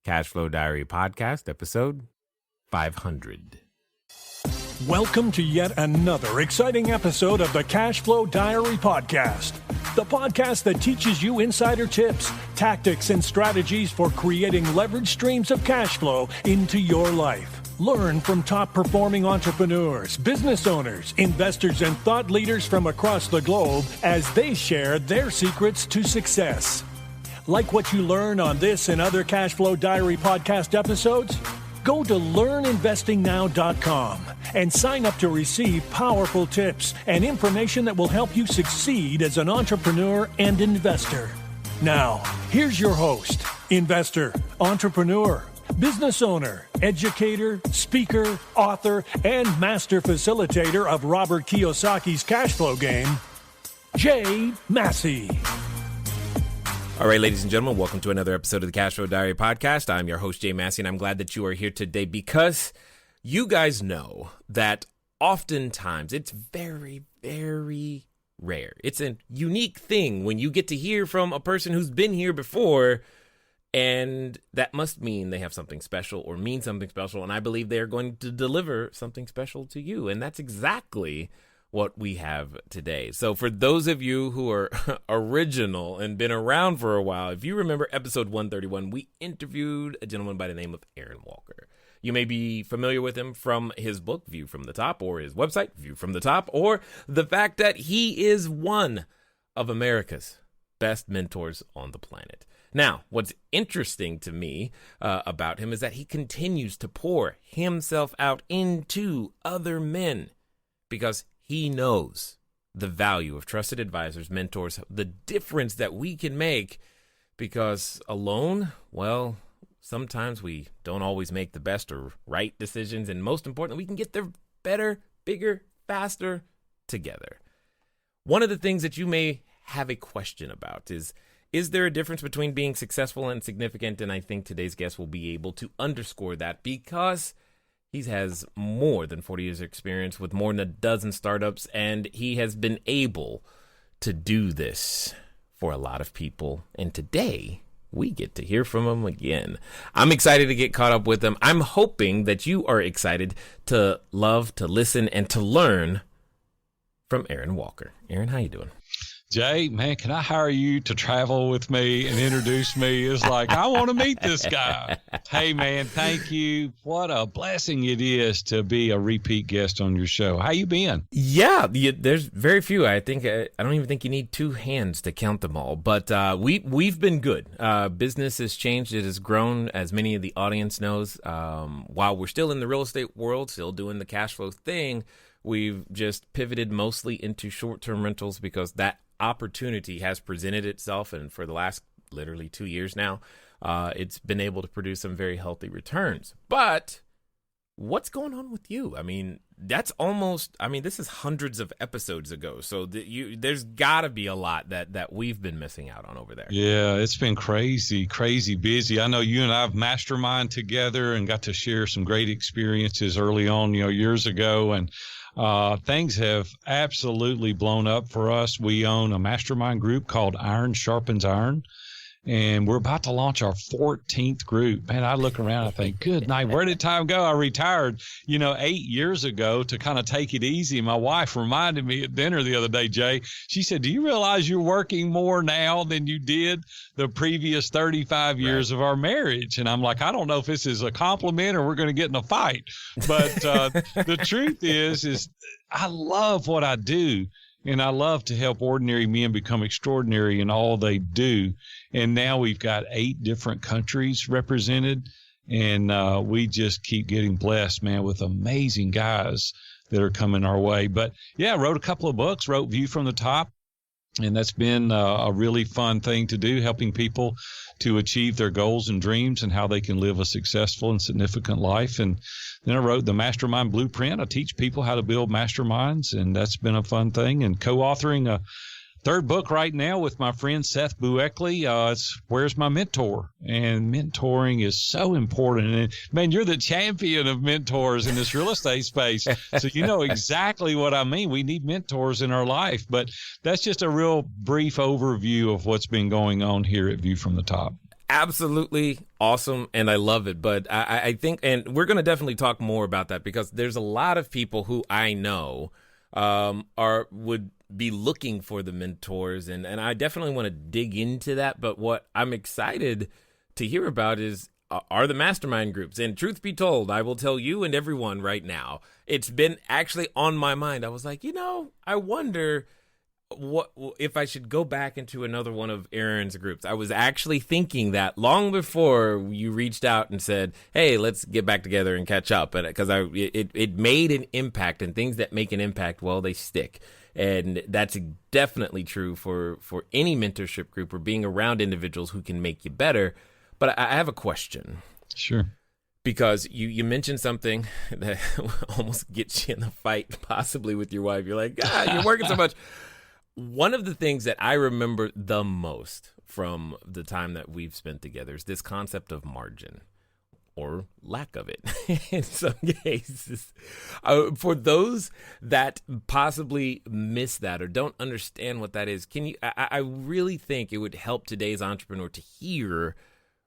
Cashflow Diary Podcast, episode 500. Welcome to yet another exciting episode of the Cashflow Diary Podcast, the podcast that teaches you insider tips, tactics, and strategies for creating leverage streams of cash flow into your life. Learn from top-performing entrepreneurs, business owners, investors, and thought leaders from across the globe as they share their secrets to success. Like what you learn on this and other Cashflow Diary podcast episodes? Go to learninvestingnow.com and sign up to receive powerful tips and information that will help you succeed as an entrepreneur and investor. Now, here's your host, investor, entrepreneur, business owner, educator, speaker, author, and master facilitator of Robert Kiyosaki's cash flow game, Jay Massey. All right, ladies and gentlemen, welcome to another episode of the Cashflow Diary Podcast. I'm your host, Jay Massey, and I'm glad that you are here today because you guys know that oftentimes it's very, very rare. It's a unique thing when you get to hear from a person who's been here before, and that must mean they have something special or mean something special, and I believe they're going to deliver something special to you, and that's exactly what we have today. So for those of you who are original and been around for a while, if you remember episode 131, we interviewed a gentleman by the name of Aaron Walker. You may be familiar with him from his book, View from the Top, or his website, View from the Top, or the fact that he is one of America's best mentors on the planet. Now, what's interesting to me about him is that he continues to pour himself out into other men because he knows the value of trusted advisors, mentors, the difference that we can make, because alone, well, sometimes we don't always make the best or right decisions. And most importantly, we can get there better, bigger, faster together. One of the things that you may have a question about is there a difference between being successful and significant? And I think today's guest will be able to underscore that because he has more than 40 years of experience with more than a dozen startups, and he has been able to do this for a lot of people. And today, we get to hear from him again. I'm excited to get caught up with him. I'm hoping that you are excited to love, to listen, and to learn from Aaron Walker. Aaron, how you doing? Jay, man, can I hire you to travel with me and introduce me? It's like, I want to meet this guy. Hey, man, thank you. What a blessing it is to be a repeat guest on your show. How you been? Yeah, there's very few. I think I don't even think you need two hands to count them all. But we've been good. Business has changed. It has grown, as many of the audience knows. While we're still in the real estate world, still doing the cash flow thing, we've just pivoted mostly into short-term rentals because that opportunity has presented itself, and for the last literally 2 years now, it's been able to produce some very healthy returns. But what's going on with you? I mean, this is hundreds of episodes ago, so there's got to be a lot that we've been missing out on over there. Yeah, it's been crazy busy. I know you and I have mastermind together and got to share some great experiences early on, years ago, and things have absolutely blown up for us. We own a mastermind group called Iron Sharpens Iron, and we're about to launch our 14th group. Man, I look around, I think, good night, where did time go? I retired, 8 years ago to kind of take it easy. My wife reminded me at dinner the other day, Jay, she said, do you realize you're working more now than you did the previous 35 years of our marriage? And I'm like, I don't know if this is a compliment or we're going to get in a fight. But the truth is I love what I do. And I love to help ordinary men become extraordinary in all they do. And now we've got 8 different countries represented. And we just keep getting blessed, man, with amazing guys that are coming our way. But, yeah, I wrote a couple of books, wrote View from the Top. And that's been a really fun thing to do, helping people to achieve their goals and dreams and how they can live a successful and significant life. And then I wrote the Mastermind Blueprint. I teach people how to build masterminds, and that's been a fun thing. And co-authoring a third book right now with my friend Seth Bueckley. It's Where's My Mentor? And mentoring is so important. And man, you're the champion of mentors in this real estate space. So you know exactly what I mean. We need mentors in our life. But that's just a real brief overview of what's been going on here at View from the Top. absolutely awesome, and I love it. But I think, and we're going to definitely talk more about that, because there's a lot of people who I know would be looking for the mentors, and I definitely want to dig into that. But what I'm excited to hear about are the mastermind groups. And truth be told, I will tell you and everyone right now, it's been actually on my mind. I was like, I wonder what if I should go back into another one of Aaron's groups. I was actually thinking that long before you reached out and said, hey, let's get back together and catch up. And because it made an impact, and things that make an impact, well, they stick. And that's definitely true for any mentorship group, or being around individuals who can make you better. But I have a question. Sure. Because you mentioned something that almost gets you in a fight, possibly with your wife. You're like, you're working so much. One of the things that I remember the most from the time that we've spent together is this concept of margin, or lack of it in some cases. For those that possibly miss that or don't understand what that is, I really think it would help today's entrepreneur to hear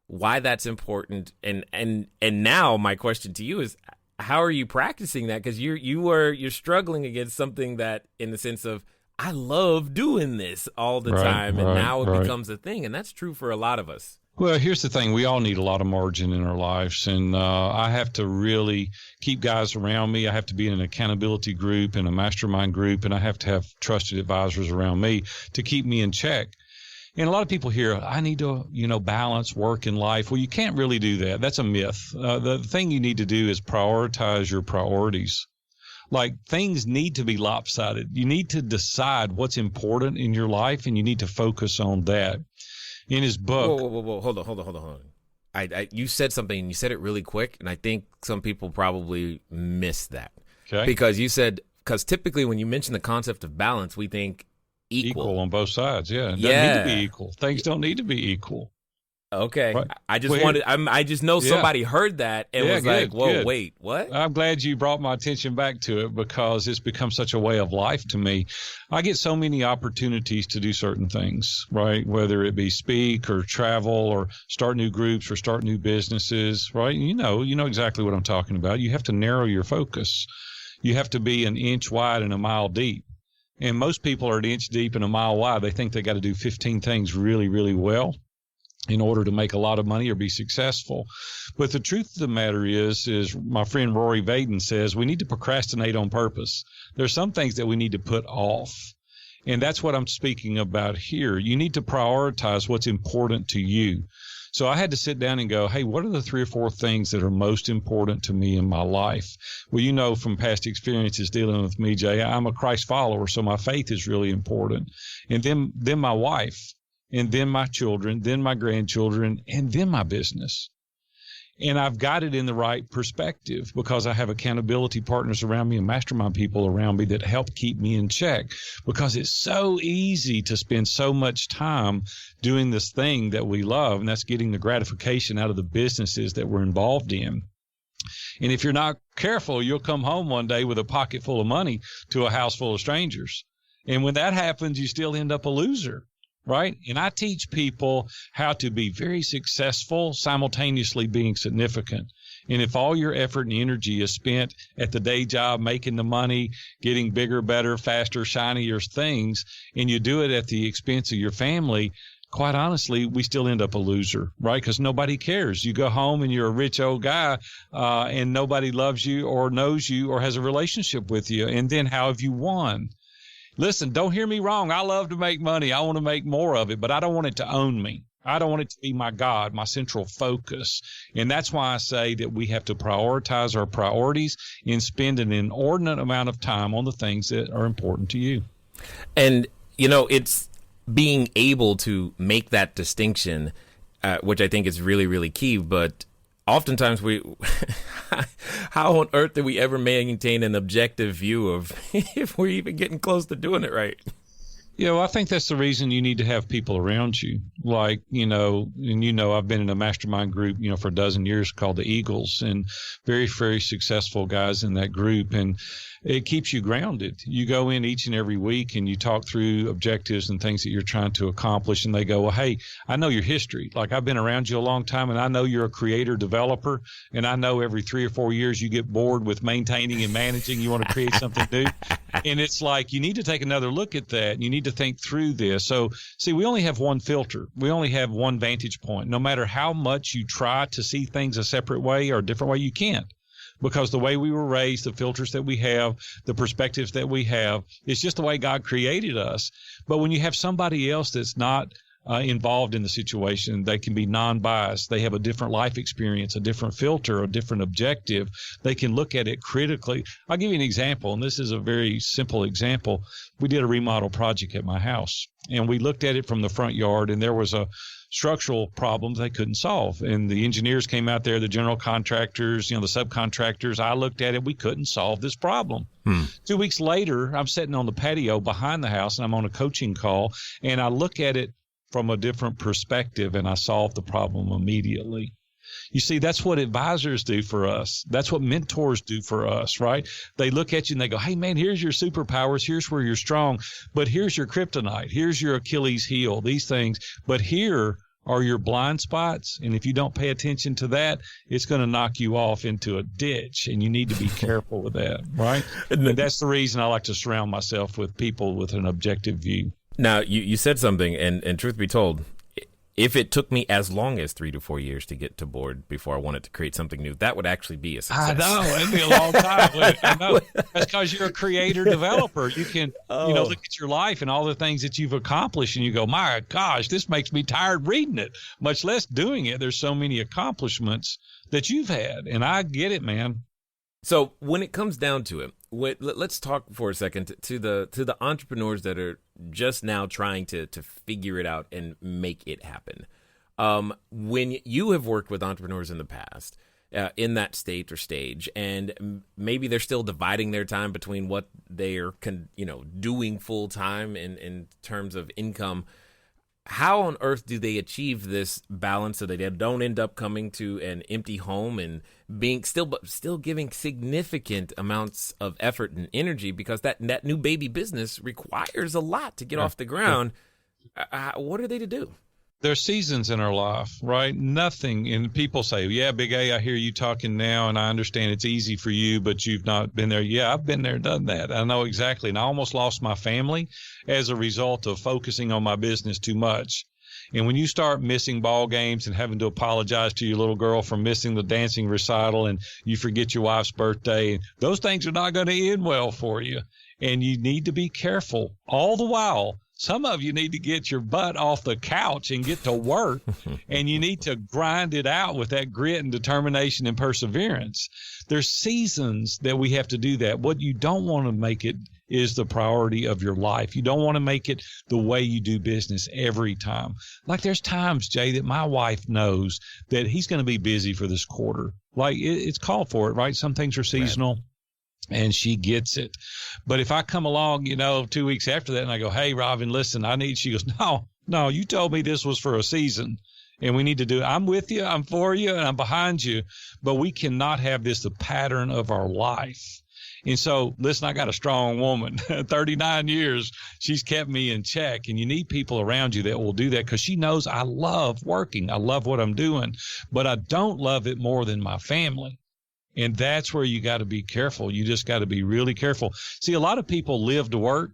why that's important. And now my question to you is, how are you practicing that? Because you're struggling against something that, in the sense of, I love doing this all the time, and now it becomes a thing. And that's true for a lot of us. Well, here's the thing. We all need a lot of margin in our lives, and I have to really keep guys around me. I have to be in an accountability group and a mastermind group, and I have to have trusted advisors around me to keep me in check. And a lot of people hear, I need to, balance work and life. Well, you can't really do that. That's a myth. The thing you need to do is prioritize your priorities. Like, things need to be lopsided. You need to decide what's important in your life, and you need to focus on that. In his book. Whoa. Hold on. You said something, and you said it really quick, and I think some people probably missed that. Okay. Because typically when you mention the concept of balance, we think equal on both sides. Yeah. It doesn't need to be equal. Things don't need to be equal. Okay. Right. I just know somebody heard that and was like, whoa, good. Wait, what? I'm glad you brought my attention back to it, because it's become such a way of life to me. I get so many opportunities to do certain things, right? Whether it be speak or travel or start new groups or start new businesses, right? You know exactly what I'm talking about. You have to narrow your focus. You have to be an inch wide and a mile deep. And most people are an inch deep and a mile wide. They think they got to do 15 things really, really well in order to make a lot of money or be successful. But the truth of the matter is my friend Rory Vaden says, we need to procrastinate on purpose. There's some things that we need to put off. And that's what I'm speaking about here. You need to prioritize what's important to you. So I had to sit down and go, hey, what are the 3 or 4 things that are most important to me in my life? Well, from past experiences dealing with me, Jay, I'm a Christ follower, so my faith is really important. And then my wife, and then my children, then my grandchildren, and then my business. And I've got it in the right perspective because I have accountability partners around me and mastermind people around me that help keep me in check, because it's so easy to spend so much time doing this thing that we love, and that's getting the gratification out of the businesses that we're involved in. And if you're not careful, you'll come home one day with a pocket full of money to a house full of strangers. And when that happens, you still end up a loser. Right? And I teach people how to be very successful, simultaneously being significant. And if all your effort and energy is spent at the day job, making the money, getting bigger, better, faster, shinier things, and you do it at the expense of your family, quite honestly, we still end up a loser, right? Because nobody cares. You go home and you're a rich old guy, and nobody loves you or knows you or has a relationship with you. And then how have you won? Listen, don't hear me wrong. I love to make money. I want to make more of it, but I don't want it to own me. I don't want it to be my God, my central focus. And that's why I say that we have to prioritize our priorities and spend an inordinate amount of time on the things that are important to you. And, it's being able to make that distinction, which I think is really, really key. But oftentimes how on earth do we ever maintain an objective view of if we're even getting close to doing it right? Yeah, well, I think that's the reason you need to have people around you. Like, I've been in a mastermind group, for a dozen years called the Eagles, and very, very successful guys in that group. And it keeps you grounded. You go in each and every week and you talk through objectives and things that you're trying to accomplish. And they go, well, hey, I know your history. Like, I've been around you a long time, and I know you're a creator developer. And I know every 3 or 4 years you get bored with maintaining and managing. You want to create something new. And it's like, you need to take another look at that. You need to think through this. So, see, we only have one filter. We only have one vantage point. No matter how much you try to see things a separate way or a different way, you can't. Because the way we were raised, the filters that we have, the perspectives that we have, it's just the way God created us. But when you have somebody else that's not involved in the situation, they can be non-biased. They have a different life experience, a different filter, a different objective. They can look at it critically. I'll give you an example, and this is a very simple example. We did a remodel project at my house, and we looked at it from the front yard, and there was a structural problems they couldn't solve. And the engineers came out there, the general contractors, the subcontractors. I looked at it. We couldn't solve this problem. 2 weeks later, I'm sitting on the patio behind the house, and I'm on a coaching call, and I look at it from a different perspective, and I solved the problem immediately. You see, that's what advisors do for us. That's what mentors do for us, right? They look at you and they go, hey, man, here's your superpowers. Here's where you're strong. But here's your kryptonite. Here's your Achilles heel, these things. But here are your blind spots. And if you don't pay attention to that, it's going to knock you off into a ditch. And you need to be careful with that, right? And that's the reason I like to surround myself with people with an objective view. Now, you said something, and truth be told, if it took me as long as 3 to 4 years to get to board before I wanted to create something new, that would actually be a success. I know. It'd be a long time. I know. That's because you're a creator developer. You can, look at your life and all the things that you've accomplished, and you go, my gosh, this makes me tired reading it, much less doing it. There's so many accomplishments that you've had, and I get it, man. So when it comes down to it, let's talk for a second to the entrepreneurs that are just now trying to figure it out and make it happen. When you have worked with entrepreneurs in the past, in that state or stage, and maybe they're still dividing their time between what they're doing full time in terms of income. How on earth do they achieve this balance so that they don't end up coming to an empty home and being still giving significant amounts of effort and energy, because that new baby business requires a lot to get off the ground? What are they to do? There's seasons in our life, right? Nothing. And people say, yeah, Big A, I hear you talking now, and I understand it's easy for you, but you've not been there. Yeah, I've been there, done that. I know exactly. And I almost lost my family as a result of focusing on my business too much. And when you start missing ball games and having to apologize to your little girl for missing the dancing recital, and you forget your wife's birthday, those things are not going to end well for you. And you need to be careful all the while. Some of you need to get your butt off the couch and get to work, and you need to grind it out with that grit and determination and perseverance. There's seasons that we have to do that. What you don't want to make it is the priority of your life. You don't want to make it the way you do business every time. Like, there's times, Jay, that my wife knows that he's going to be busy for this quarter. Like, it's called for it, right? Some things are seasonal. Right. And she gets it. But if I come along, 2 weeks after that and I go, hey, Robin, listen, she goes, no, you told me this was for a season and we need to do it. I'm with you. I'm for you. And I'm behind you. But we cannot have this the pattern of our life. And so, listen, I got a strong woman, 39 years. She's kept me in check. And you need people around you that will do that, because she knows I love working. I love what I'm doing, but I don't love it more than my family. And that's where you got to be careful. You just got to be really careful. See, a lot of people live to work.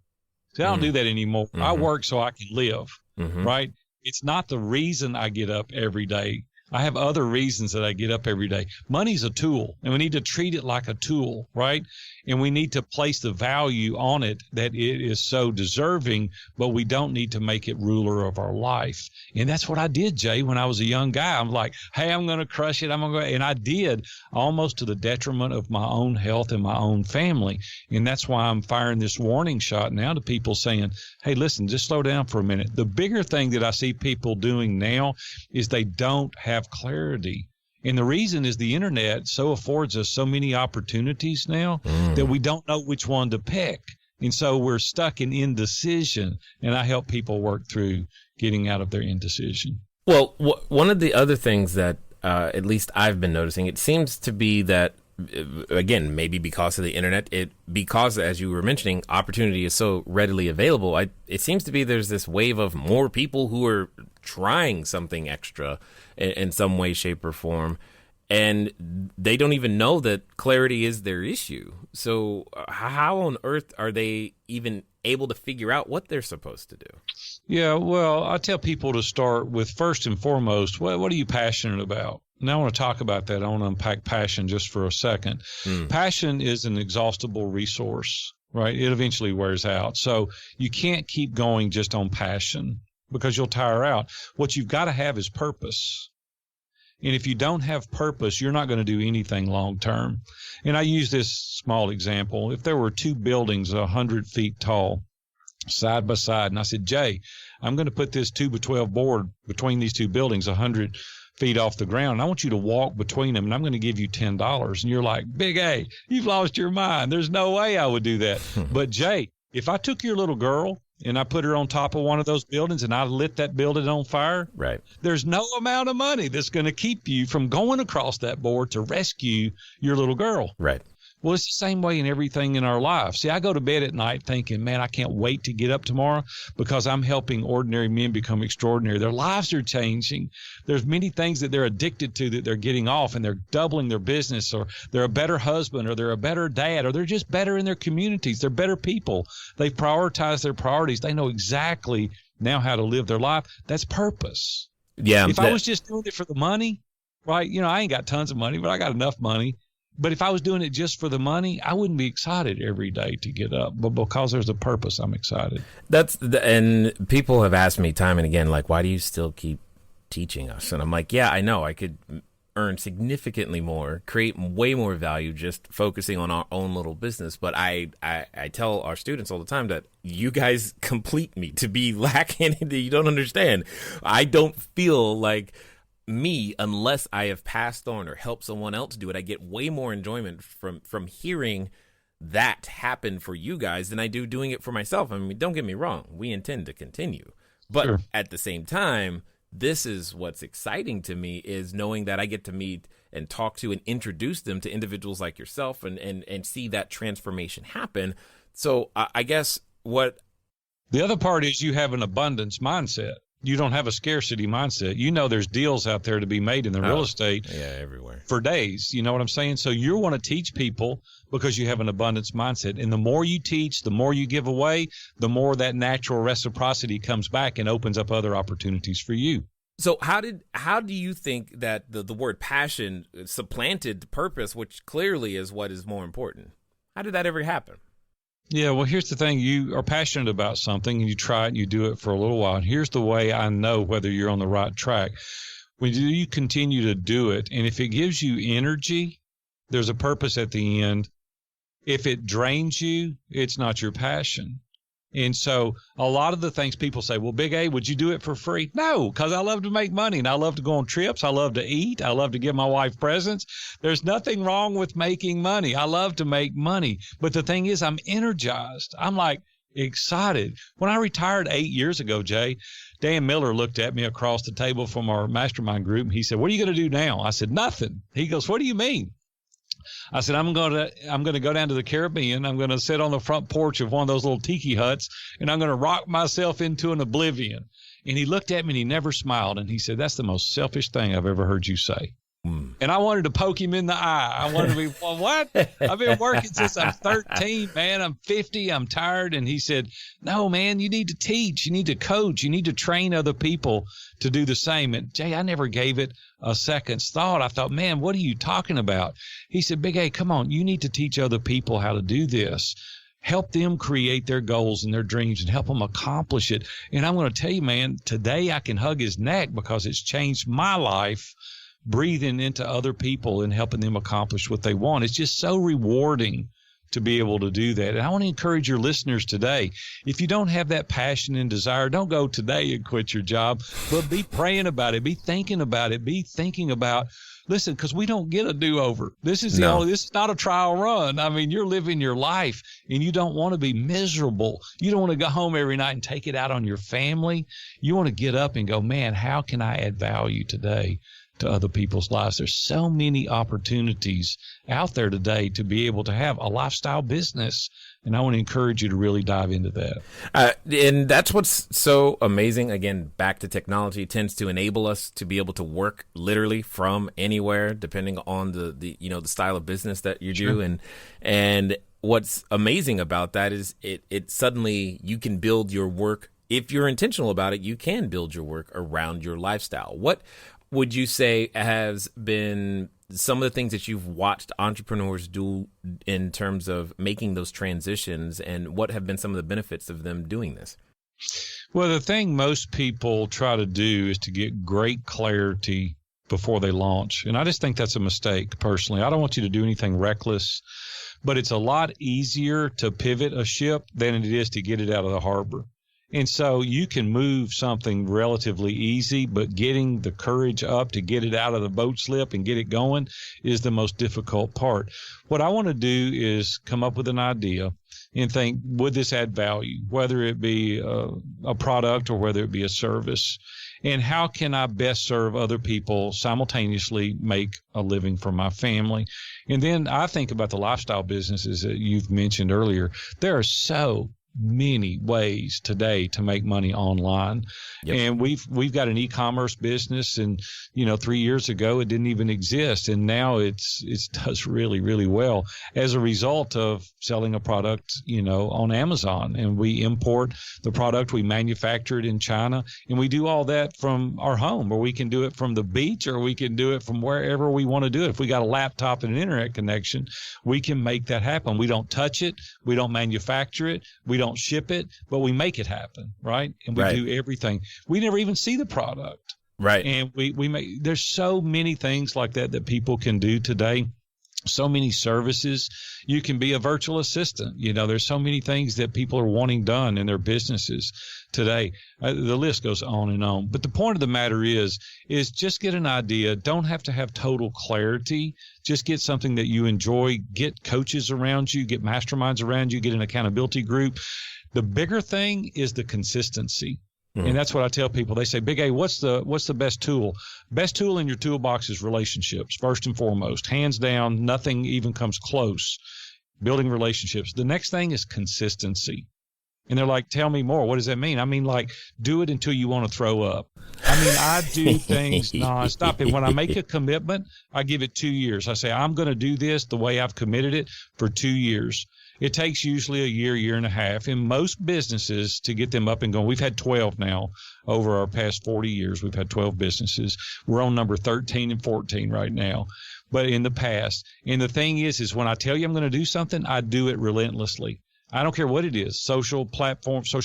See, I don't do that anymore. I work so I can live, right? It's not the reason I get up every day. I have other reasons that I get up every day. Money's a tool, and we need to treat it like a tool, right? And we need to place the value on it that it is so deserving, but we don't need to make it ruler of our life. And that's what I did, Jay, when I was a young guy. I'm like, hey, I'm going to crush it. And I did, almost to the detriment of my own health and my own family. And that's why I'm firing this warning shot now to people saying, hey, listen, just slow down for a minute. The bigger thing that I see people doing now is they don't have clarity. And the reason is the internet so affords us so many opportunities now that we don't know which one to pick. And so we're stuck in indecision, and I help people work through getting out of their indecision. Well, one of the other things that at least I've been noticing, it seems to be that, again, maybe because of the internet, because, as you were mentioning, opportunity is so readily available, it seems to be there's this wave of more people who are trying something extra in some way, shape, or form, and they don't even know that clarity is their issue. So how on earth are they even able to figure out what they're supposed to do? Yeah, well, I tell people to start with, first and foremost, what are you passionate about? And I want to talk about that. I want to unpack passion just for a second. Passion is an inexhaustible resource, right? It eventually wears out. So you can't keep going just on passion because you'll tire out. What you've got to have is purpose. And if you don't have purpose, you're not going to do anything long term. And I use this small example. If there were two buildings 100 feet tall, side by side, and I said, Jay, I'm going to put this 2x12 board between these two buildings 100 feet off the ground, and I want you to walk between them, and I'm going to give you $10. And you're like, Big A, you've lost your mind. There's no way I would do that. But Jay, if I took your little girl and I put her on top of one of those buildings and I lit that building on fire, right, there's no amount of money that's going to keep you from going across that board to rescue your little girl. Right. Well, it's the same way in everything in our life. See, I go to bed at night thinking, man, I can't wait to get up tomorrow because I'm helping ordinary men become extraordinary. Their lives are changing. There's many things that they're addicted to that they're getting off, and they're doubling their business, or they're a better husband, or they're a better dad, or they're just better in their communities. They're better people. They've prioritized their priorities. They know exactly now how to live their life. That's purpose. Yeah. If I was just doing it for the money, right, I ain't got tons of money, but I got enough money. But if I was doing it just for the money, I wouldn't be excited every day to get up. But because there's a purpose, I'm excited. And people have asked me time and again, like, why do you still keep teaching us? And I'm like, yeah, I know I could earn significantly more, create way more value just focusing on our own little business. But I tell our students all the time that you guys complete me. To be lacking, you don't understand. I don't feel like me unless I have passed on or helped someone else do it. I get way more enjoyment from hearing that happen for you guys than I do doing it for myself. I mean, don't get me wrong, we intend to continue, but sure, at the same time, this is what's exciting to me, is knowing that I get to meet and talk to and introduce them to individuals like yourself and see that transformation happen. So I guess what the other part is, you have an abundance mindset. You don't have a scarcity mindset. There's deals out there to be made in the real estate everywhere for days. You know what I'm saying? So you want to teach people because you have an abundance mindset. And the more you teach, the more you give away, the more that natural reciprocity comes back and opens up other opportunities for you. So how do you think that the word passion supplanted purpose, which clearly is what is more important? How did that ever happen? Yeah, well, here's the thing. You are passionate about something, and you try it, and you do it for a little while. And here's the way I know whether you're on the right track. When you continue to do it, and if it gives you energy, there's a purpose at the end. If it drains you, it's not your passion. And so a lot of the things people say, well, Big A, would you do it for free? No, because I love to make money, and I love to go on trips. I love to eat. I love to give my wife presents. There's nothing wrong with making money. I love to make money. But the thing is, I'm energized. I'm like excited. When I retired 8 years ago, Jay, Dan Miller looked at me across the table from our mastermind group, and he said, what are you going to do now? I said, nothing. He goes, what do you mean? I said, I'm going to go down to the Caribbean. I'm going to sit on the front porch of one of those little tiki huts, and I'm going to rock myself into an oblivion. And he looked at me, and he never smiled. And he said, that's the most selfish thing I've ever heard you say. And I wanted to poke him in the eye. I wanted to be, well, what? I've been working since I'm 13, man. I'm 50. I'm tired. And he said, no, man, you need to teach. You need to coach. You need to train other people to do the same. And Jay, I never gave it a second's thought. I thought, man, what are you talking about? He said, Big A, come on. You need to teach other people how to do this. Help them create their goals and their dreams and help them accomplish it. And I'm going to tell you, man, today I can hug his neck because it's changed my life, breathing into other people and helping them accomplish what they want. It's just so rewarding to be able to do that. And I want to encourage your listeners today, if you don't have that passion and desire, don't go today and quit your job, but be praying about it, be thinking about it, be thinking about, Listen, because we don't get a do-over. This is this is not a trial run. I mean, you're living your life, and you don't want to be miserable. You don't want to go home every night and take it out on your family. You want to get up and go, man, how can I add value today to other people's lives? There's so many opportunities out there today to be able to have a lifestyle business. And I want to encourage you to really dive into that. And that's what's so amazing. Again, back to technology, tends to enable us to be able to work literally from anywhere, depending on the style of business that you do. And what's amazing about that is it suddenly you can build your work. If you're intentional about it, you can build your work around your lifestyle. What would you say has been some of the things that you've watched entrepreneurs do in terms of making those transitions, and what have been some of the benefits of them doing this? Well, the thing most people try to do is to get great clarity before they launch. And I just think that's a mistake personally. I don't want you to do anything reckless, but it's a lot easier to pivot a ship than it is to get it out of the harbor. And so you can move something relatively easy, but getting the courage up to get it out of the boat slip and get it going is the most difficult part. What I want to do is come up with an idea and think, would this add value, whether it be a product or whether it be a service? And how can I best serve other people, simultaneously make a living for my family? And then I think about the lifestyle businesses that you've mentioned earlier. There are so many ways today to make money online. Yep. And we've got an e-commerce business, and 3 years ago it didn't even exist, and now it does really, really well as a result of selling a product on Amazon. And we import the product, we manufacture it in China, and we do all that from our home, or we can do it from the beach, or we can do it from wherever we want to do it. If we got a laptop and an internet connection, we can make that happen. We don't touch it, we don't manufacture it, we don't ship it, but we make it happen, right? And we do everything. We never even see the product, right? And we make. There's so many things like that people can do today. So many services. You can be a virtual assistant. There's so many things that people are wanting done in their businesses today. The list goes on and on. But the point of the matter is just get an idea. Don't have to have total clarity. Just get something that you enjoy. Get coaches around you. Get masterminds around you. Get an accountability group. The bigger thing is the consistency. Mm-hmm. And that's what I tell people. They say, Big A, what's the best tool? Best tool in your toolbox is relationships, first and foremost. Hands down, nothing even comes close. Building relationships. The next thing is consistency. And they're like, tell me more. What does that mean? I mean, like, do it until you want to throw up. I do things nonstop. And when I make a commitment, I give it 2 years. I say, I'm going to do this the way I've committed it for 2 years. It takes usually a year and a half in most businesses to get them up and going. We've had 12 now over our past 40 years. We've had 12 businesses. We're on number 13 and 14 right now, but in the past. And the thing is when I tell you I'm going to do something, I do it relentlessly. I don't care what it is, social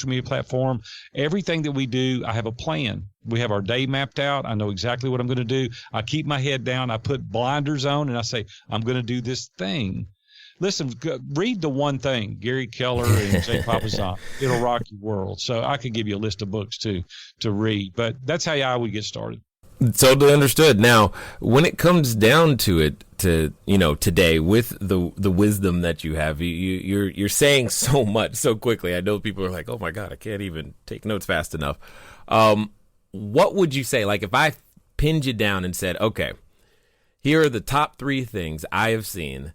media platform, everything that we do, I have a plan. We have our day mapped out. I know exactly what I'm going to do. I keep my head down. I put blinders on and I say, I'm going to do this thing. Listen, read The One Thing, Gary Keller and Jay Papasan. It'll rock your world. So I could give you a list of books to read, but that's how I would get started. Totally understood. Now, when it comes down to it, today with the wisdom that you have, you're saying so much so quickly. I know people are like, oh my God, I can't even take notes fast enough. What would you say? Like if I pinned you down and said, okay, here are the top 3 things I have seen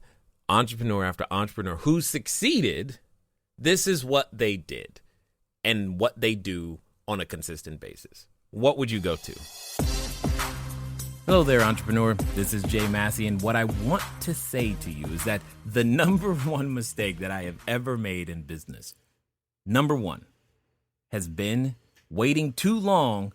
entrepreneur after entrepreneur who succeeded, this is what they did and what they do on a consistent basis. What would you go to? Hello there, entrepreneur. This is Jay Massey, and what I want to say to you is that the number one mistake that I have ever made in business, number one, has been waiting too long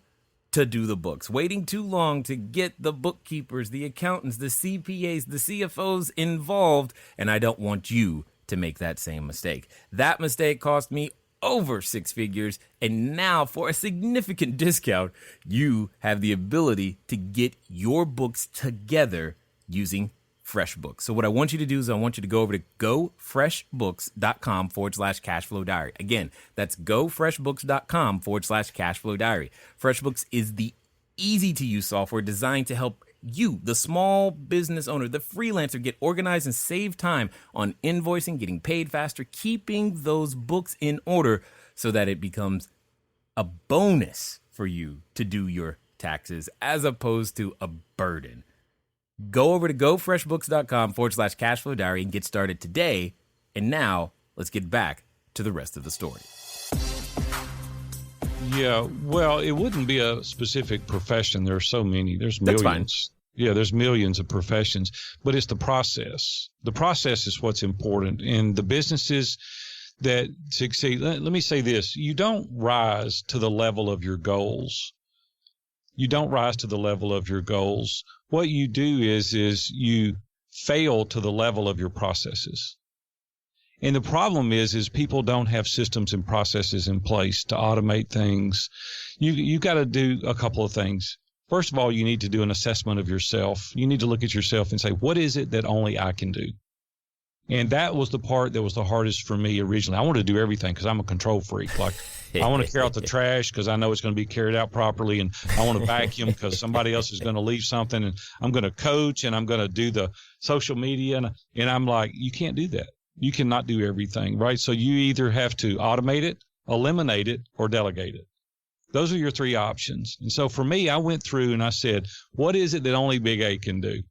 to do the books, waiting too long to get the bookkeepers, the accountants, the CPAs, the CFOs involved, and I don't want you to make that same mistake. That mistake cost me over 6 figures, and now for a significant discount, you have the ability to get your books together using FreshBooks. So what I want you to do is I want you to go over to gofreshbooks.com/cashflow diary. Again, that's gofreshbooks.com/cashflow diary. FreshBooks is the easy to use software designed to help you, the small business owner, the freelancer, get organized and save time on invoicing, getting paid faster, keeping those books in order so that it becomes a bonus for you to do your taxes as opposed to a burden. Go over to gofreshbooks.com/cashflow diary and get started today. And now let's get back to the rest of the story. Yeah, well, it wouldn't be a specific profession. There are so many. There's millions. That's fine. Yeah, there's millions of professions, but it's the process. The process is what's important. And the businesses that succeed, let me say this, you don't rise to the level of your goals. You don't rise to the level of your goals. What you do is you fail to the level of your processes. And the problem is people don't have systems and processes in place to automate things. You got to do a couple of things. First of all, you need to do an assessment of yourself. You need to look at yourself and say, what is it that only I can do? And that was the part that was the hardest for me originally. I wanted to do everything because I'm a control freak. Like, I want to clear out the trash because I know it's going to be carried out properly, and I want to vacuum because somebody else is going to leave something, and I'm going to coach, and I'm going to do the social media. And I'm like, you can't do that. You cannot do everything, right? So you either have to automate it, eliminate it, or delegate it. Those are your three options. And so for me, I went through and I said, what is it that only Big A can do?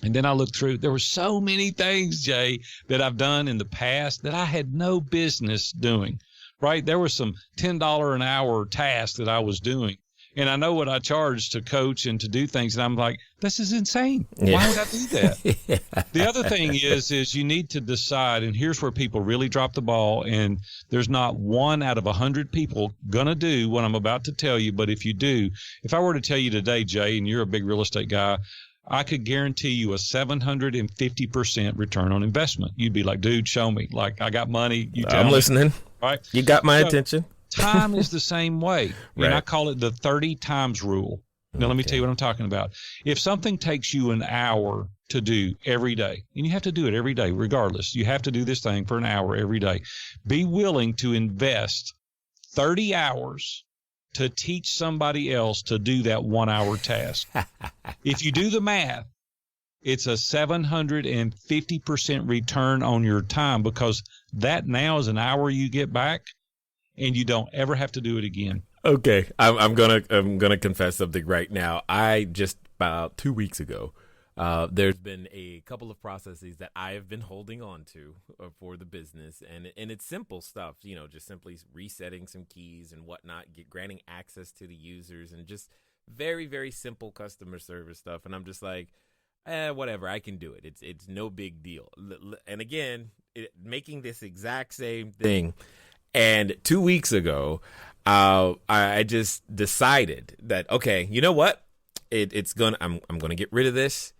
And then I looked through. There were so many things, Jay, that I've done in the past that I had no business doing, right? There were some $10 an hour tasks that I was doing. And I know what I charge to coach and to do things. And I'm like, this is insane. Yeah. Why would I do that? Yeah. The other thing is you need to decide, and here's where people really drop the ball. And there's not one out of 100 people going to do what I'm about to tell you. But if you do, if I were to tell you today, Jay, and you're a big real estate guy, I could guarantee you a 750% return on investment. You'd be like, dude, show me. Like, I got money. You tell me. I'm listening. Right? You got my attention. Time is the same way. Right. And I call it the 30 times rule. Now, let me tell you what I'm talking about. If something takes you an hour to do every day, and you have to do it every day regardless, you have to do this thing for an hour every day, be willing to invest 30 hours to teach somebody else to do that 1 hour task. If you do the math, it's a 750% return on your time, because that now is an hour you get back, and you don't ever have to do it again. Okay, I'm gonna confess something right now. I just about 2 weeks ago, there's been a couple of processes that I have been holding on to for the business, and it's simple stuff, you know, just simply resetting some keys and whatnot, granting access to the users, and just very, very simple customer service stuff. And I'm just like, whatever, I can do it. It's no big deal. And again, making this exact same thing. And 2 weeks ago, I just decided that, okay, you know what? I'm gonna get rid of this.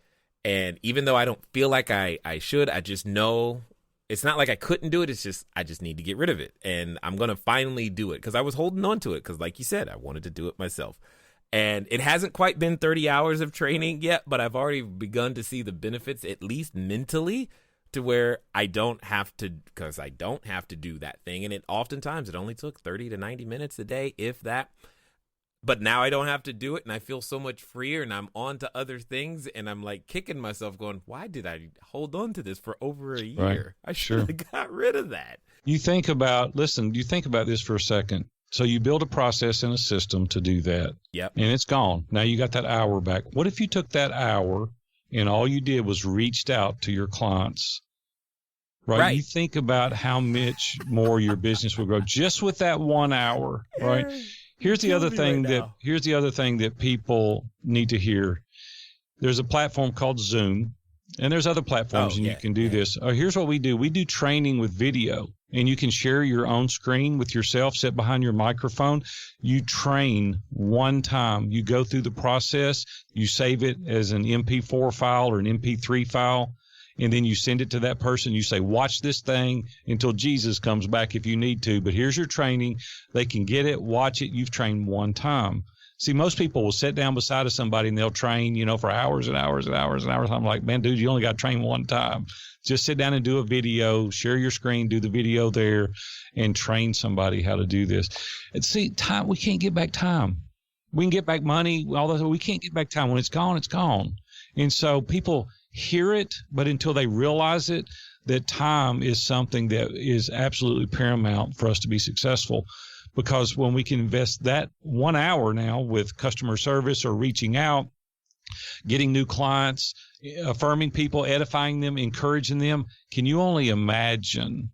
And even though I don't feel like I should, I just know it's not like I couldn't do it. It's just I just need to get rid of it. And I'm gonna finally do it, because I was holding on to it, because like you said, I wanted to do it myself. And it hasn't quite been 30 hours of training yet, but I've already begun to see the benefits, at least mentally, to where I don't have to do that thing. And oftentimes it only took 30 to 90 minutes a day, if that. But now I don't have to do it, and I feel so much freer, and I'm on to other things, and I'm like kicking myself going, why did I hold on to this for over a year? Right. I should have got rid of that. You think about this for a second. So you build a process and a system to do that. Yep. And it's gone. Now you got that hour back. What if you took that hour and all you did was reached out to your clients? Right. You think about how much more your business would grow just with that 1 hour, right? Here's the other thing that people need to hear. There's a platform called Zoom, and there's other platforms, and you can do this. Here's what we do. We do training with video, and you can share your own screen with yourself, sit behind your microphone. You train one time. You go through the process. You save it as an MP4 file or an MP3 file. And then you send it to that person. You say, watch this thing until Jesus comes back if you need to. But here's your training. They can get it, watch it. You've trained one time. See, most people will sit down beside of somebody and they'll train, for hours and hours and hours and hours. I'm like, man, dude, you only got to train one time. Just sit down and do a video, share your screen, do the video there, and train somebody how to do this. And see, time, we can't get back time. We can get back money, although we can't get back time. When it's gone, it's gone. And so people hear it, but until they realize it, that time is something that is absolutely paramount for us to be successful. Because when we can invest that 1 hour now with customer service or reaching out, getting new clients, affirming people, edifying them, encouraging them, can you only imagine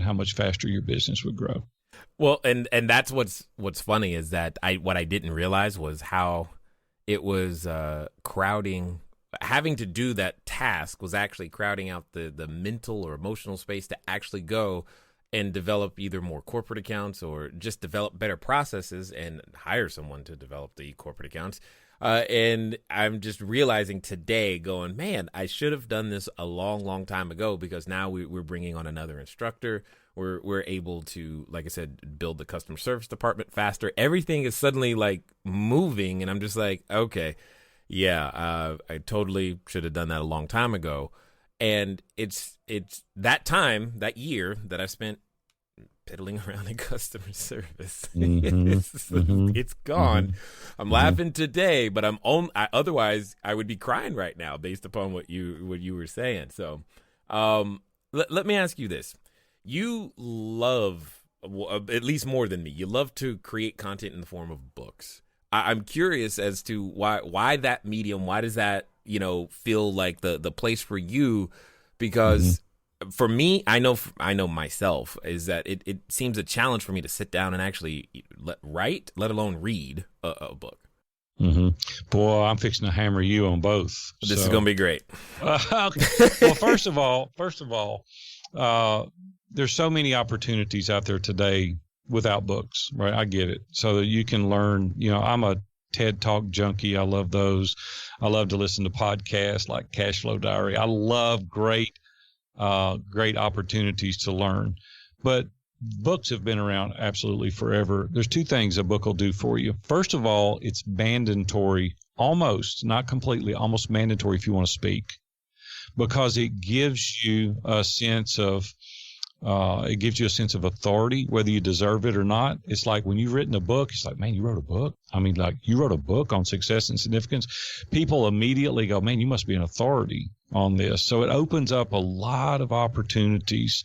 how much faster your business would grow? Well, and that's what's funny is that what I didn't realize was how it was crowding. Having to do that task was actually crowding out the mental or emotional space to actually go and develop either more corporate accounts or just develop better processes and hire someone to develop the corporate accounts. And I'm just realizing today going, man, I should have done this a long, long time ago, because now we're bringing on another instructor. We're able to, like I said, build the customer service department faster. Everything is suddenly like moving. And I'm just like, okay, yeah, I totally should have done that a long time ago. And it's that year that I spent piddling around in customer service. It's gone. I'm laughing today, but otherwise I would be crying right now based upon what you were saying. So, let me ask you this. You love, at least more than me, you love to create content in the form of books. I'm curious as to why that medium, why does that, feel like the place for you? Because for me, I know myself is that it seems a challenge for me to sit down and actually write, let alone read a book. Boy, I'm fixing to hammer you on both. This is going to be great. Well, first of all, there's so many opportunities out there today without books, right? I get it. So that you can learn, I'm a TED Talk junkie. I love those. I love to listen to podcasts like Cash Flow Diary. I love great opportunities to learn. But books have been around absolutely forever. There's two things a book will do for you. First of all, it's mandatory, almost, not completely, almost mandatory if you want to speak, because it gives you a sense of authority, whether you deserve it or not. It's like when you've written a book, it's like, man, you wrote a book. I mean, like, you wrote a book on success and significance. People immediately go, man, you must be an authority on this. So it opens up a lot of opportunities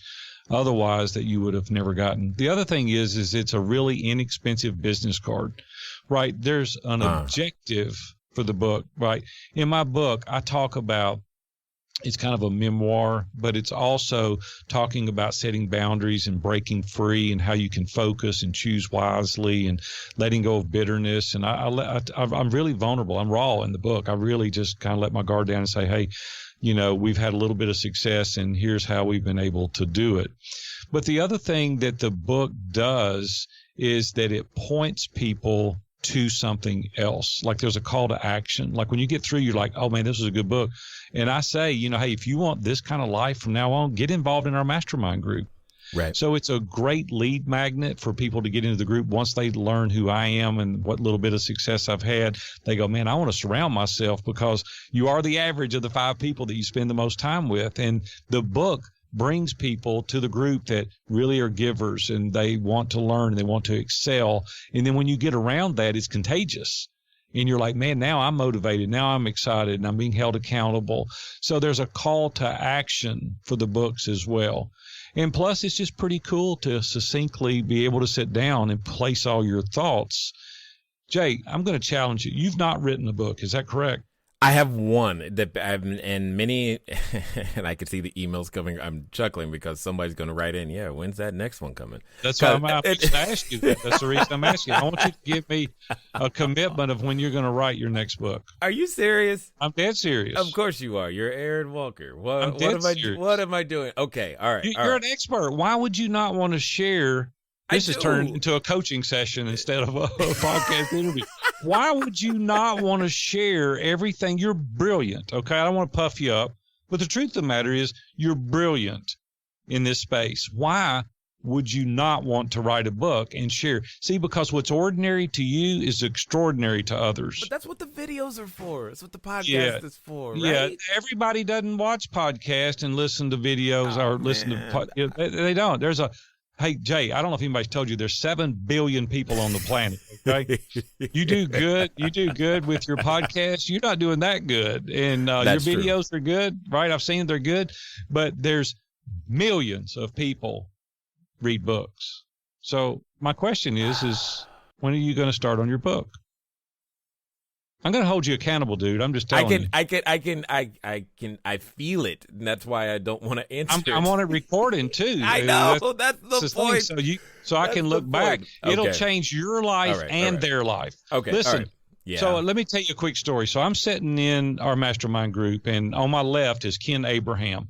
otherwise that you would have never gotten. The other thing is it's a really inexpensive business card, right? There's an objective for the book, right? In my book, I talk about, it's kind of a memoir, but it's also talking about setting boundaries and breaking free and how you can focus and choose wisely and letting go of bitterness. And I'm really vulnerable. I'm raw in the book. I really just kind of let my guard down and say, hey, we've had a little bit of success and here's how we've been able to do it. But the other thing that the book does is that it points people to something else. Like there's a call to action. Like when you get through, you're like, oh man, this is a good book. And I say, hey, if you want this kind of life from now on, get involved in our mastermind group. Right. So it's a great lead magnet for people to get into the group. Once they learn who I am and what little bit of success I've had, they go, man, I want to surround myself, because you are the average of the 5 people that you spend the most time with. And the book brings people to the group that really are givers and they want to learn and they want to excel. And then when you get around that, it's contagious. And you're like, man, now I'm motivated. Now I'm excited and I'm being held accountable. So there's a call to action for the books as well. And plus, it's just pretty cool to succinctly be able to sit down and place all your thoughts. Jay, I'm going to challenge you. You've not written a book. Is that correct? I have one that and many, and I can see the emails coming. I'm chuckling because somebody's going to write in, yeah, when's that next one coming? That's why I'm to ask you that. That's the reason I'm asking. I want you to give me a commitment of when you're going to write your next book. Are you serious? I'm dead serious. Of course you are. You're Aaron Walker. What am I doing? Okay, all right. You're an expert. Why would you not want to share? This has turned into a coaching session instead of a podcast interview. Why would you not want to share everything? You're brilliant, okay? I don't want to puff you up, but the truth of the matter is you're brilliant in this space. Why would you not want to write a book and share? See, because what's ordinary to you is extraordinary to others. But that's what the videos are for. That's what the podcast is for, right? Yeah, everybody doesn't watch podcasts and listen to videos or listen to – they don't. Hey, Jay, I don't know if anybody's told you there's 7 billion people on the planet. Okay. You do good. You do good with your podcast. You're not doing that good. And your videos are good, right? I've seen they're good, but there's millions of people read books. So my question is when are you going to start on your book? I'm going to hold you accountable, dude. I'm just telling you. I feel it. And that's why I don't want to answer. I want it recording too. I know. That's the point. So I can look back. Okay. It'll change your life and their life. Okay. Listen. Yeah. So let me tell you a quick story. So I'm sitting in our mastermind group, and on my left is Ken Abraham.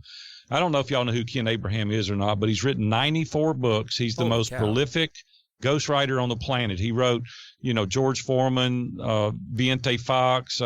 I don't know if y'all know who Ken Abraham is or not, but he's written 94 books. He's the most prolific ghostwriter on the planet. He wrote, George Foreman, Viente Fox,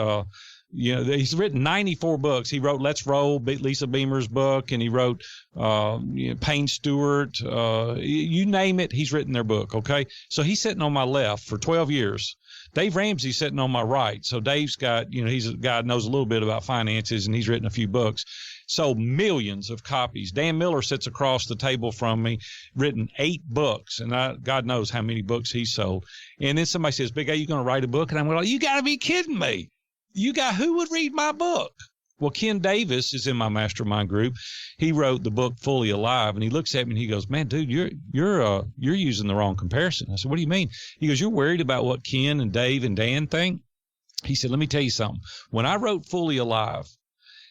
he's written 94 books. He wrote Let's Roll, Lisa Beamer's book, and he wrote Payne Stewart. You name it, he's written their book, okay? So he's sitting on my left for 12 years. Dave Ramsey's sitting on my right. So Dave's got, he's a guy that knows a little bit about finances, and he's written a few books. Sold millions of copies. Dan Miller sits across the table from me, written 8 books, and God knows how many books he sold. And then somebody says, Big A, you going to write a book? And I'm like, you got to be kidding me. Who would read my book? Well, Ken Davis is in my mastermind group. He wrote the book Fully Alive, and he looks at me and he goes, man, dude, you're using the wrong comparison. I said, what do you mean? He goes, you're worried about what Ken and Dave and Dan think? He said, let me tell you something. When I wrote Fully Alive,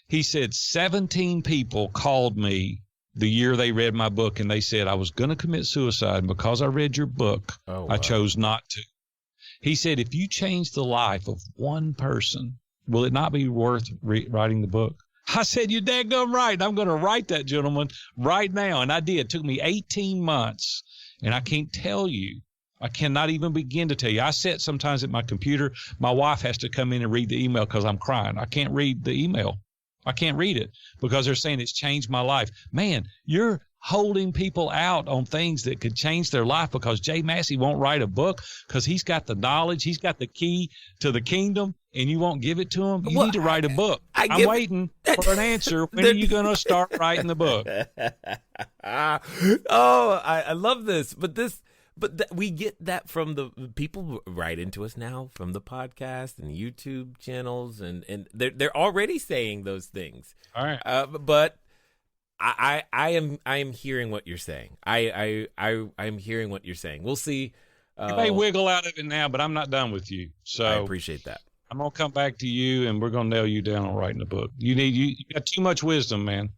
he said 17 people called me the year they read my book, and they said, I was going to commit suicide, and because I read your book, I chose not to. He said, if you change the life of one person, will it not be worth writing the book? I said, you're daggum right. I'm going to write that, gentleman, right now. And I did. It took me 18 months, and I can't tell you. I cannot even begin to tell you. I sit sometimes at my computer. My wife has to come in and read the email because I'm crying. I can't read the email. I can't read it because they're saying it's changed my life. Man, you're holding people out on things that could change their life because Jay Massey won't write a book because he's got the knowledge. He's got the key to the kingdom, and you won't give it to him. You need to write a book. I'm waiting for an answer. When are you going to start writing the book? I love this. But we get that from the people write into us now from the podcast and YouTube channels, and they're already saying those things. All right. But I am hearing what you're saying. I'm hearing what you're saying. We'll see. You may wiggle out of it now, but I'm not done with you. So I appreciate that. I'm gonna come back to you, and we're gonna nail you down on writing a book. You got too much wisdom, man.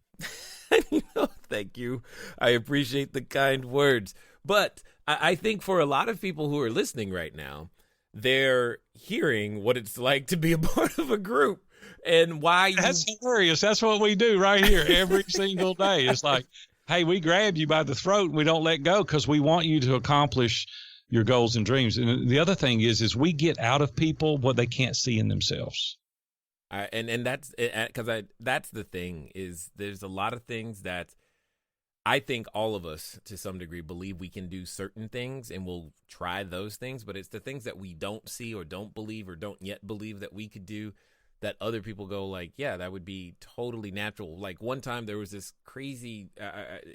Thank you. I appreciate the kind words, but I think for a lot of people who are listening right now, they're hearing what it's like to be a part of a group and why. That's hilarious. That's what we do right here every single day. It's like, hey, we grab you by the throat and we don't let go because we want you to accomplish your goals and dreams. And the other thing is we get out of people what they can't see in themselves. And that's because that's the thing is there's a lot of things that I think all of us, to some degree, believe we can do certain things and we'll try those things. But it's the things that we don't see or don't believe or don't yet believe that we could do that other people go like, yeah, that would be totally natural. Like one time there was this crazy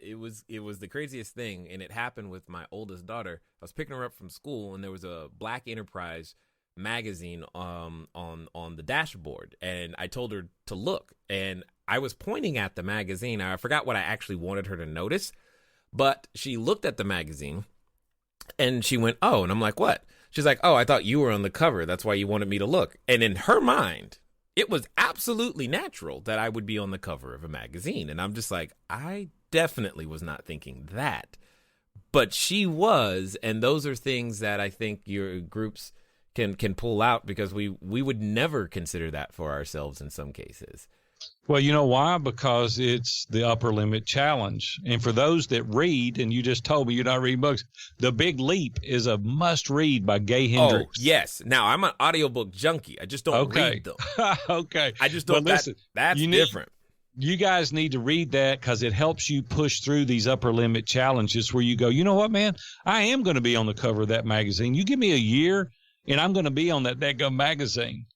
it was the craziest thing. And it happened with my oldest daughter. I was picking her up from school and there was a Black Enterprise magazine on the dashboard. And I told her to look. And I was pointing at the magazine. I forgot what I actually wanted her to notice, but she looked at the magazine and she went, oh, and I'm like, what? She's like, oh, I thought you were on the cover. That's why you wanted me to look. And in her mind, it was absolutely natural that I would be on the cover of a magazine. And I'm just like, I definitely was not thinking that, but she was. And those are things that I think your groups can pull out because we would never consider that for ourselves in some cases. Well, you know why? Because it's the upper limit challenge. And for those that read, and you just told me you're not reading books, The Big Leap is a must read by Gay Hendricks. Oh, yes. Now, I'm an audiobook junkie. I just don't read them. Okay. I just don't. Listen, that's different. You guys need to read that because it helps you push through these upper limit challenges where you go, you know what, man? I am going to be on the cover of that magazine. You give me a year and I'm going to be on that daggum magazine.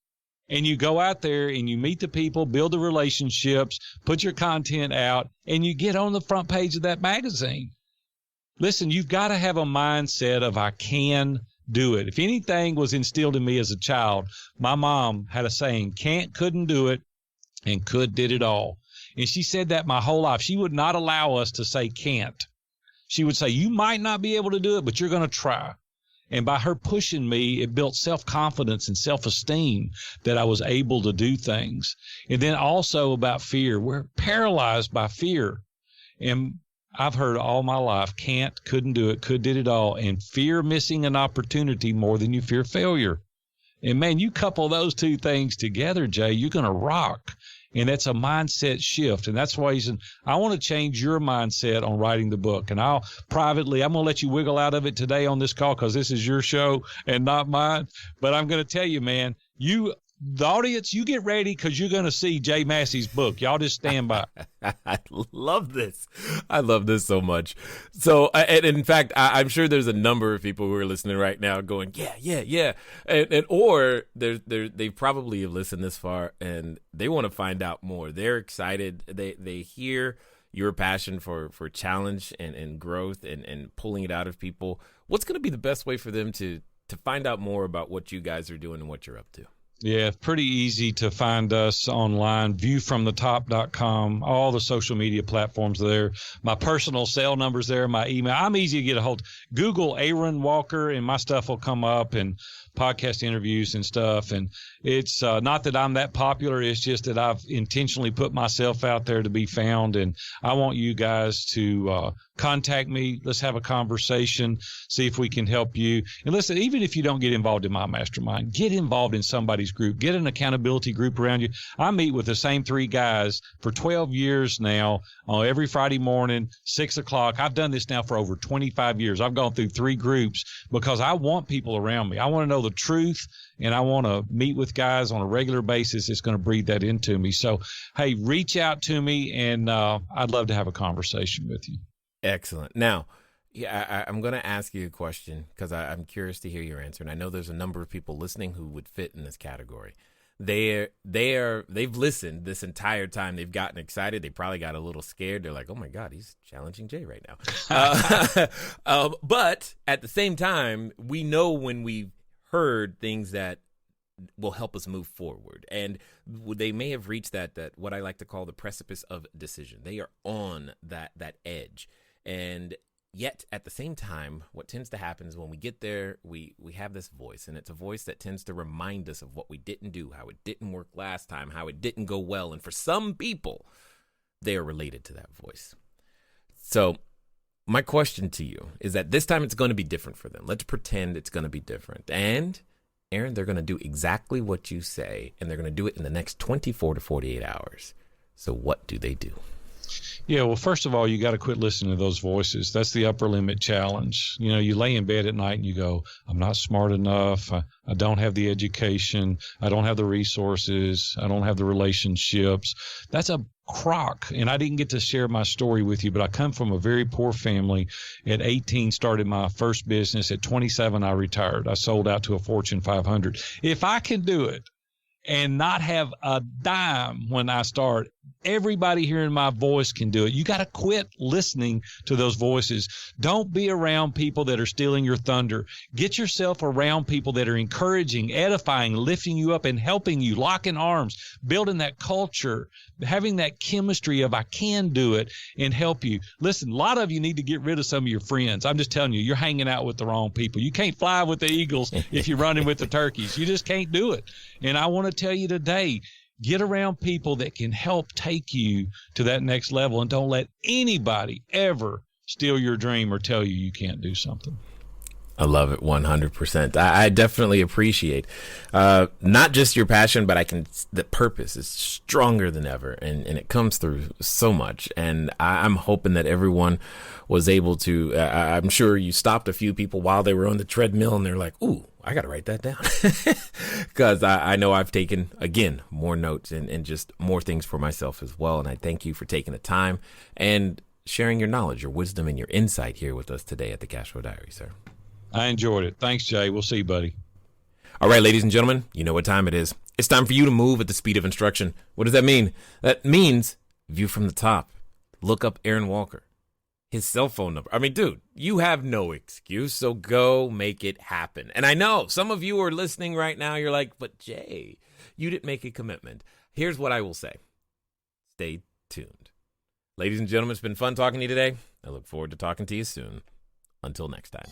And you go out there and you meet the people, build the relationships, put your content out, and you get on the front page of that magazine. listen, you've got to have a mindset of I can do it. If anything was instilled in me as a child, my mom had a saying, can't, couldn't do it, and could did it all. And she said that my whole life. She would not allow us to say can't. She would say, you might not be able to do it, but you're going to try. And by her pushing me, it built self-confidence and self-esteem that I was able to do things. And then also about fear. We're paralyzed by fear. And I've heard all my life, can't, couldn't do it, could, did it all. And fear missing an opportunity more than you fear failure. And man, you couple those two things together, Jay, you're going to rock. And that's a mindset shift. And that's why I want to change your mindset on writing the book. And I'm going to let you wiggle out of it today on this call because this is your show and not mine. But I'm going to tell you, man, the audience, you get ready because you're going to see Jay Massey's book. Y'all just stand by. I love this. I love this so much. So, and in fact, I'm sure there's a number of people who are listening right now going, yeah. Or they probably have listened this far and they want to find out more. They're excited. They hear your passion for challenge and growth and pulling it out of people. What's going to be the best way for them to find out more about what you guys are doing and what you're up to? Yeah, pretty easy to find us online, viewfromthetop.com, all the social media platforms there. My personal cell number's there, my email. I'm easy to get a hold of. Google Aaron Walker and my stuff will come up and podcast interviews and stuff. And it's not that I'm that popular. It's just that I've intentionally put myself out there to be found. And I want you guys to contact me. Let's have a conversation, see if we can help you. And listen, even if you don't get involved in my mastermind, get involved in somebody's group. Get an accountability group around you. I meet with the same 3 guys for 12 years now every Friday morning, 6 o'clock. I've done this now for over 25 years. I've gone through 3 groups because I want people around me. I want to know the truth, and I want to meet with guys on a regular basis. It's going to breathe that into me. So, hey, reach out to me, and I'd love to have a conversation with you. Excellent. Now, I'm going to ask you a question because I'm curious to hear your answer. And I know there's a number of people listening who would fit in this category. They've listened this entire time. They've gotten excited. They probably got a little scared. They're like, oh my God, he's challenging Jay right now. But at the same time, we know when we've heard things that will help us move forward. And they may have reached that what I like to call the precipice of decision. They are on that edge. And yet at the same time, what tends to happen is when we get there, we have this voice, and it's a voice that tends to remind us of what we didn't do, how it didn't work last time, how it didn't go well. And for some people, they are related to that voice. So my question to you is that this time it's going to be different for them. Let's pretend it's going to be different. And Aaron, they're going to do exactly what you say, and they're going to do it in the next 24 to 48 hours. So what do they do? Yeah, well, first of all, you got to quit listening to those voices. That's the upper limit challenge. You know, you lay in bed at night and you go, I'm not smart enough. I don't have the education. I don't have the resources. I don't have the relationships. That's a crock. And I didn't get to share my story with you, but I come from a very poor family. At 18, started my first business. At 27, I retired. I sold out to a Fortune 500. If I can do it and not have a dime when I start, everybody hearing my voice can do it. You got to quit listening to those voices. Don't be around people that are stealing your thunder. Get yourself around people that are encouraging, edifying, lifting you up, and helping you, locking arms, building that culture, having that chemistry of I can do it and help you. Listen, a lot of you need to get rid of some of your friends. I'm just telling you, you're hanging out with the wrong people. You can't fly with the eagles if you're running with the turkeys. You just can't do it. And I want to tell you today, get around people that can help take you to that next level, and don't let anybody ever steal your dream or tell you can't do something. I love it 100%. I definitely appreciate not just your passion, but the purpose is stronger than ever, and it comes through so much. And I'm hoping that everyone was able to, I'm sure you stopped a few people while they were on the treadmill and they're like, ooh, I got to write that down, because I know I've taken, again, more notes and just more things for myself as well. And I thank you for taking the time and sharing your knowledge, your wisdom, and your insight here with us today at the Cashflow Diary, sir. I enjoyed it. Thanks, Jay. We'll see you, buddy. All right, ladies and gentlemen, you know what time it is. It's time for you to move at the speed of instruction. What does that mean? That means view from the top. Look up Aaron Walker. his cell phone number. I mean, dude, you have no excuse, so go make it happen. And I know some of you are listening right now. You're like, but Jay, you didn't make a commitment. Here's what I will say. Stay tuned. Ladies and gentlemen, it's been fun talking to you today. I look forward to talking to you soon. Until next time.